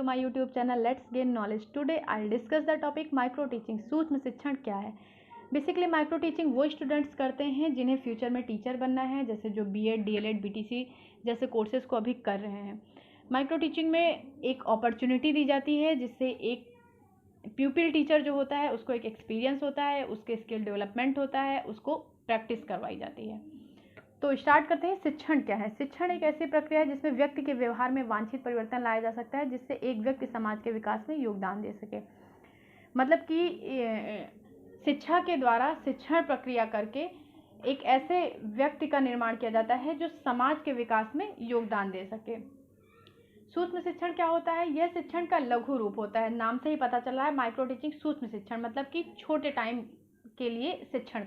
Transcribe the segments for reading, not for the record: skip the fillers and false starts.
my YouTube channel Let's Gain Knowledge. Today I'll discuss the topic micro teaching. सूक्ष्म शिक्षण क्या है? Basically micro teaching वो students करते हैं जिन्हें फ्यूचर में टीचर बनना है, जैसे जो बीएड, डीएलएड, बीटीसी जैसे कोर्सेज को अभी कर रहे हैं। माइक्रो टीचिंग में एक अपॉर्चुनिटी दी जाती है जिससे एक प्यूपिल टीचर जो होता है उसको एक एक्सपीरियंस होता है, उसके स्किल डेवलपमेंट होता है, उसको प्रैक्टिस करवाई जाती है। तो स्टार्ट करते हैं। शिक्षण क्या है? शिक्षण एक ऐसी प्रक्रिया है जिसमें व्यक्ति के व्यवहार में वांछित परिवर्तन लाया जा सकता है, जिससे एक व्यक्ति समाज के विकास में योगदान दे सके। मतलब कि शिक्षा के द्वारा शिक्षण प्रक्रिया करके एक ऐसे व्यक्ति का निर्माण किया जाता है जो समाज के विकास में योगदान दे सके। सूक्ष्म शिक्षण क्या होता है? यह शिक्षण का लघु रूप होता है। नाम से ही पता चल रहा है, माइक्रो टीचिंग सूक्ष्म शिक्षण मतलब कि छोटे टाइम के लिए शिक्षण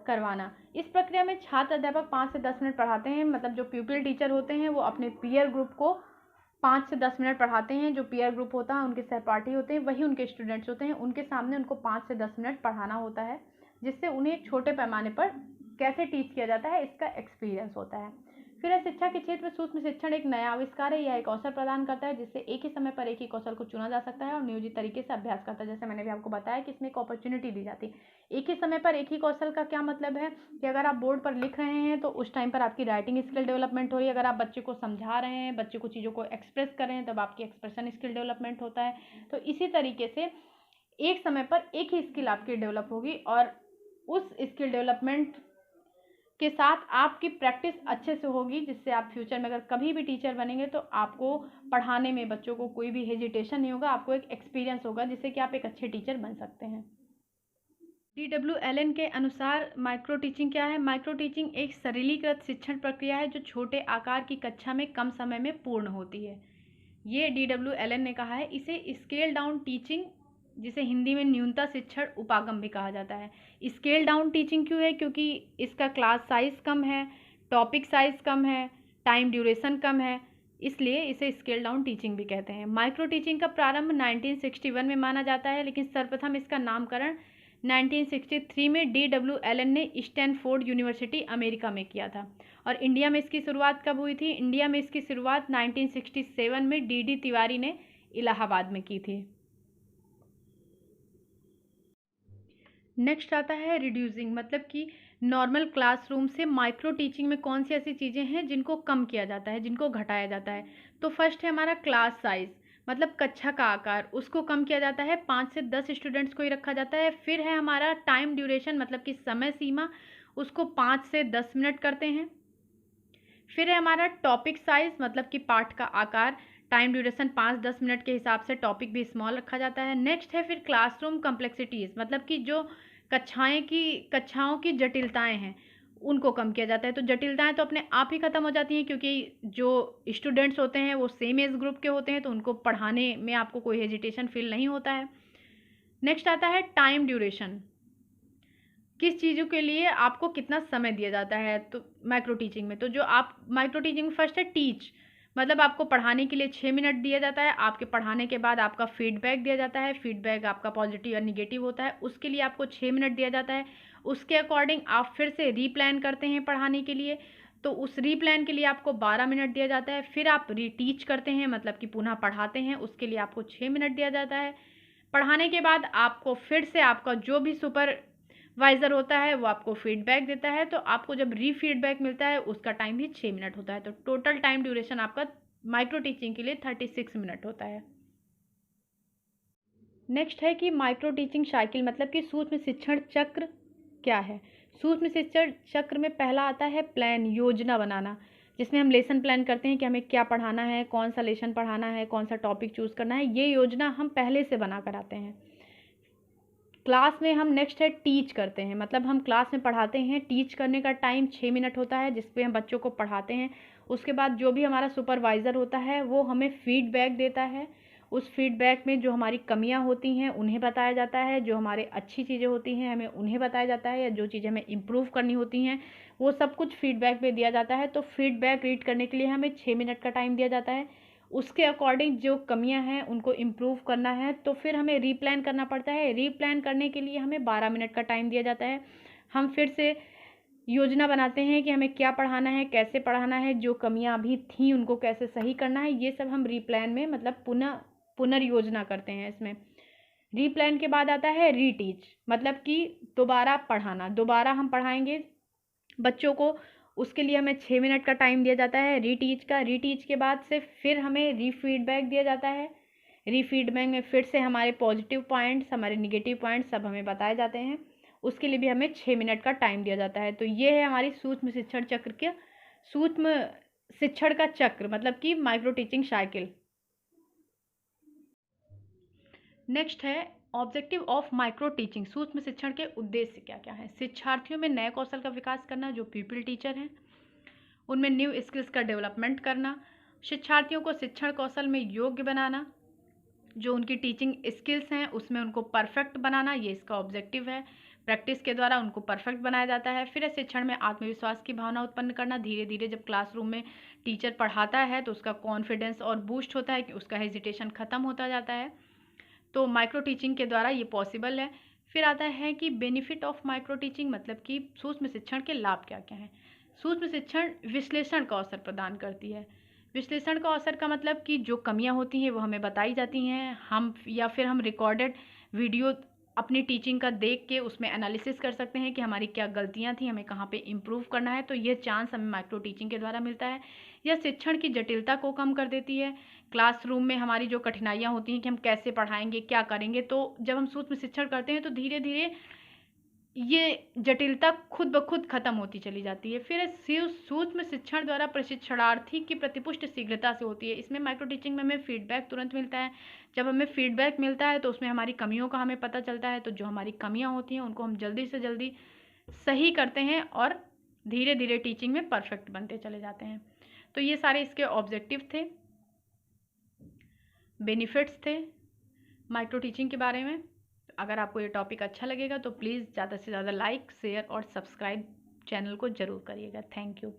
करवाना। इस प्रक्रिया में छात्र अध्यापक 5 से 10 मिनट पढ़ाते हैं। मतलब जो प्यूपिल टीचर होते हैं वो अपने पीयर ग्रुप को 5 से 10 मिनट पढ़ाते हैं। जो पीयर ग्रुप होता है उनके सहपाठी होते हैं, वही उनके स्टूडेंट्स होते हैं। उनके सामने उनको 5 से 10 मिनट पढ़ाना होता है, जिससे उन्हें छोटे पैमाने पर कैसे टीच किया जाता है इसका एक्सपीरियंस होता है। फिर शिक्षा के क्षेत्र में सूक्ष्म शिक्षण एक नया आविष्कार है। यह एक अवसर प्रदान करता है जिससे एक ही समय पर एक ही कौशल को चुना जा सकता है और नियोजित तरीके से अभ्यास करता है। जैसे मैंने भी आपको बताया कि इसमें एक अपॉर्चुनिटी दी जाती है। एक ही समय पर एक ही कौशल का क्या मतलब है कि अगर आप बोर्ड पर लिख रहे हैं तो उस टाइम पर आपकी राइटिंग स्किल डेवलपमेंट हो रही है। अगर आप बच्चे को समझा रहे हैं, बच्चे को चीज़ों को एक्सप्रेस कर रहे हैं, तब आपकी एक्सप्रेशन स्किल डेवलपमेंट होता है। तो इसी तरीके से एक समय पर एक ही स्किल आपकी डेवलप होगी और उस स्किल डेवलपमेंट के साथ आपकी प्रैक्टिस अच्छे से होगी, जिससे आप फ्यूचर में अगर कभी भी टीचर बनेंगे तो आपको पढ़ाने में बच्चों को कोई भी हेजिटेशन नहीं होगा, आपको एक एक्सपीरियंस होगा जिससे कि आप एक अच्छे टीचर बन सकते हैं। DW एलन के अनुसार माइक्रो टीचिंग क्या है? माइक्रो टीचिंग एक सरलीकृत शिक्षण प्रक्रिया है जो छोटे आकार की कक्षा में कम समय में पूर्ण होती है। ये DW एलन ने कहा है। इसे स्केल डाउन टीचिंग, जिसे हिंदी में न्यूनतम शिक्षण उपागम भी कहा जाता है। स्केल डाउन टीचिंग क्यों है? क्योंकि इसका क्लास साइज कम है, टॉपिक साइज कम है, टाइम ड्यूरेशन कम है, इसलिए इसे स्केल डाउन टीचिंग भी कहते हैं। माइक्रो टीचिंग का प्रारंभ 1961 में माना जाता है, लेकिन सर्वप्रथम इसका नामकरण 1963 में DW एलन ने स्टैनफोर्ड यूनिवर्सिटी अमेरिका में किया था। और इंडिया में इसकी शुरुआत कब हुई थी? इंडिया में इसकी शुरुआत 1967 में DD तिवारी ने इलाहाबाद में की थी। नेक्स्ट आता है रिड्यूसिंग, मतलब कि नॉर्मल क्लासरूम से माइक्रो टीचिंग में कौन सी ऐसी चीज़ें हैं जिनको कम किया जाता है, जिनको घटाया जाता है। तो फर्स्ट है हमारा क्लास साइज, मतलब कक्षा का आकार, उसको कम किया जाता है। 5 से 10 स्टूडेंट्स को ही रखा जाता है। फिर है हमारा टाइम ड्यूरेशन, मतलब कि समय सीमा, उसको 5 से 10 मिनट करते हैं। फिर है हमारा टॉपिक साइज, मतलब कि पाठ का आकार, टाइम ड्यूरेशन 5-10 मिनट के हिसाब से टॉपिक भी स्मॉल रखा जाता है। नेक्स्ट है फिर क्लासरूम कम्प्लेक्सिटीज़, मतलब कि जो कक्षाओं की जटिलताएं हैं उनको कम किया जाता है। तो जटिलताएं तो अपने आप ही ख़त्म हो जाती हैं, क्योंकि जो स्टूडेंट्स होते हैं वो सेम एज ग्रुप के होते हैं, तो उनको पढ़ाने में आपको कोई हेजिटेशन फील नहीं होता है। नेक्स्ट आता है टाइम ड्यूरेशन, किस चीज़ों के लिए आपको कितना समय दिया जाता है तो माइक्रो टीचिंग में। तो जो आप माइक्रो टीचिंग में फर्स्ट है टीच, मतलब आपको पढ़ाने के लिए 6 मिनट दिया जाता है। आपके पढ़ाने के बाद आपका फीडबैक दिया जाता है। फीडबैक आपका पॉजिटिव या निगेटिव होता है, उसके लिए आपको 6 मिनट दिया जाता है। उसके अकॉर्डिंग आप फिर से रीप्लान करते हैं पढ़ाने के लिए, तो उस रीप्लान के लिए आपको 12 मिनट दिया जाता है। फिर आप रीटीच करते हैं, मतलब कि पुनः पढ़ाते हैं, उसके लिए आपको 6 मिनट दिया जाता है। पढ़ाने के बाद आपको फिर से आपका जो भी सुपरवाइज़र होता है वो आपको फीडबैक देता है, तो आपको जब रीफीडबैक मिलता है उसका टाइम भी 6 मिनट होता है। तो टोटल टाइम ड्यूरेशन आपका माइक्रो टीचिंग के लिए 36 मिनट होता है। नेक्स्ट है कि माइक्रो टीचिंग साइकिल, मतलब कि सूक्ष्म शिक्षण चक्र क्या है। सूक्ष्म शिक्षण चक्र में पहला आता है प्लान, योजना बनाना, जिसमें हम लेसन प्लान करते हैं कि हमें क्या पढ़ाना है, कौन सा लेसन पढ़ाना है, कौन सा टॉपिक चूज़ करना है, ये योजना हम पहले से बना कर आते हैं। क्लास में हम नेक्स्ट है टीच करते हैं, मतलब हम क्लास में पढ़ाते हैं। टीच करने का टाइम 6 मिनट होता है, जिस पे हम बच्चों को पढ़ाते हैं। उसके बाद जो भी हमारा सुपरवाइज़र होता है वो हमें फीडबैक देता है। उस फीडबैक में जो हमारी कमियां होती हैं उन्हें बताया जाता है, जो हमारे अच्छी चीज़ें होती हैं हमें उन्हें बताया जाता है, या जो चीज़ें हमें इम्प्रूव करनी होती हैं वो सब कुछ फीडबैक में दिया जाता है। तो फीडबैक रीड करने के लिए हमें 6 मिनट का टाइम दिया जाता है। उसके अकॉर्डिंग जो कमियां हैं उनको इम्प्रूव करना है तो फिर हमें रीप्लान करना पड़ता है। रीप्लान करने के लिए हमें 12 मिनट का टाइम दिया जाता है। हम फिर से योजना बनाते हैं कि हमें क्या पढ़ाना है, कैसे पढ़ाना है, जो कमियां अभी थी उनको कैसे सही करना है, ये सब हम रीप्लान में मतलब पुनर्योजना करते हैं इसमें। रीप्लान के बाद आता है रीटीच, मतलब कि दोबारा पढ़ाना, दोबारा हम पढ़ाएंगे बच्चों को। उसके लिए हमें 6 मिनट का टाइम दिया जाता है रीटीच का। रीटीच के बाद से फिर हमें रीफीडबैक दिया जाता है। रीफीडबैक में फिर से हमारे पॉजिटिव पॉइंट्स, हमारे निगेटिव पॉइंट्स सब हमें बताए जाते हैं। उसके लिए भी हमें 6 मिनट का टाइम दिया जाता है। तो ये है हमारी सूक्ष्म शिक्षण चक्र के सूक्ष्म शिक्षण का चक्र, मतलब कि माइक्रो टीचिंग साइकिल। नेक्स्ट है ऑब्जेक्टिव ऑफ माइक्रो टीचिंग। सूक्ष्म शिक्षण के उद्देश्य क्या क्या है? शिक्षार्थियों में नए कौशल का विकास करना, जो पीपल टीचर हैं उनमें न्यू स्किल्स का डेवलपमेंट करना, शिक्षार्थियों को शिक्षण कौशल में योग्य बनाना, जो उनकी टीचिंग स्किल्स हैं उसमें उनको परफेक्ट बनाना, ये इसका ऑब्जेक्टिव है। प्रैक्टिस के द्वारा उनको परफेक्ट बनाया जाता है। फिर शिक्षण में आत्मविश्वास की भावना उत्पन्न करना। धीरे धीरे जब क्लासरूम में टीचर पढ़ाता है तो उसका कॉन्फिडेंस और बूस्ट होता है, कि उसका हेजिटेशन खत्म होता जाता है। तो माइक्रो टीचिंग के द्वारा ये पॉसिबल है। फिर आता है कि बेनिफिट ऑफ माइक्रो टीचिंग, मतलब कि सूक्ष्म शिक्षण के लाभ क्या क्या हैं। सूक्ष्म शिक्षण विश्लेषण का अवसर प्रदान करती है। विश्लेषण का अवसर का मतलब कि जो कमियां होती हैं वो हमें बताई जाती हैं, हम या फिर हम रिकॉर्डेड वीडियो अपनी टीचिंग का देख के उसमें एनालिसिस कर सकते हैं कि हमारी क्या गलतियां थी, हमें कहाँ पे इम्प्रूव करना है। तो ये चांस हमें माइक्रो टीचिंग के द्वारा मिलता है। यह शिक्षण की जटिलता को कम कर देती है। क्लासरूम में हमारी जो कठिनाइयाँ होती हैं कि हम कैसे पढ़ाएंगे, क्या करेंगे, तो जब हम सूक्ष्म शिक्षण करते हैं तो धीरे धीरे ये जटिलता खुद ब खुद खत्म होती चली जाती है। फिर सूक्ष्म शिक्षण द्वारा प्रशिक्षणार्थी की प्रतिपुष्टि शीघ्रता से होती है। इसमें माइक्रो टीचिंग में हमें फीडबैक तुरंत मिलता है। जब हमें फीडबैक मिलता है तो उसमें हमारी कमियों का हमें पता चलता है। तो जो हमारी कमियां होती हैं उनको हम जल्दी से जल्दी सही करते हैं और धीरे धीरे टीचिंग में परफेक्ट बनते चले जाते हैं। तो ये सारे इसके ऑब्जेक्टिव थे, बेनिफिट्स थे माइक्रो टीचिंग के बारे में। अगर आपको ये टॉपिक अच्छा लगेगा तो प्लीज़ ज़्यादा से ज़्यादा लाइक, शेयर और सब्सक्राइब चैनल को ज़रूर करिएगा। Thank you.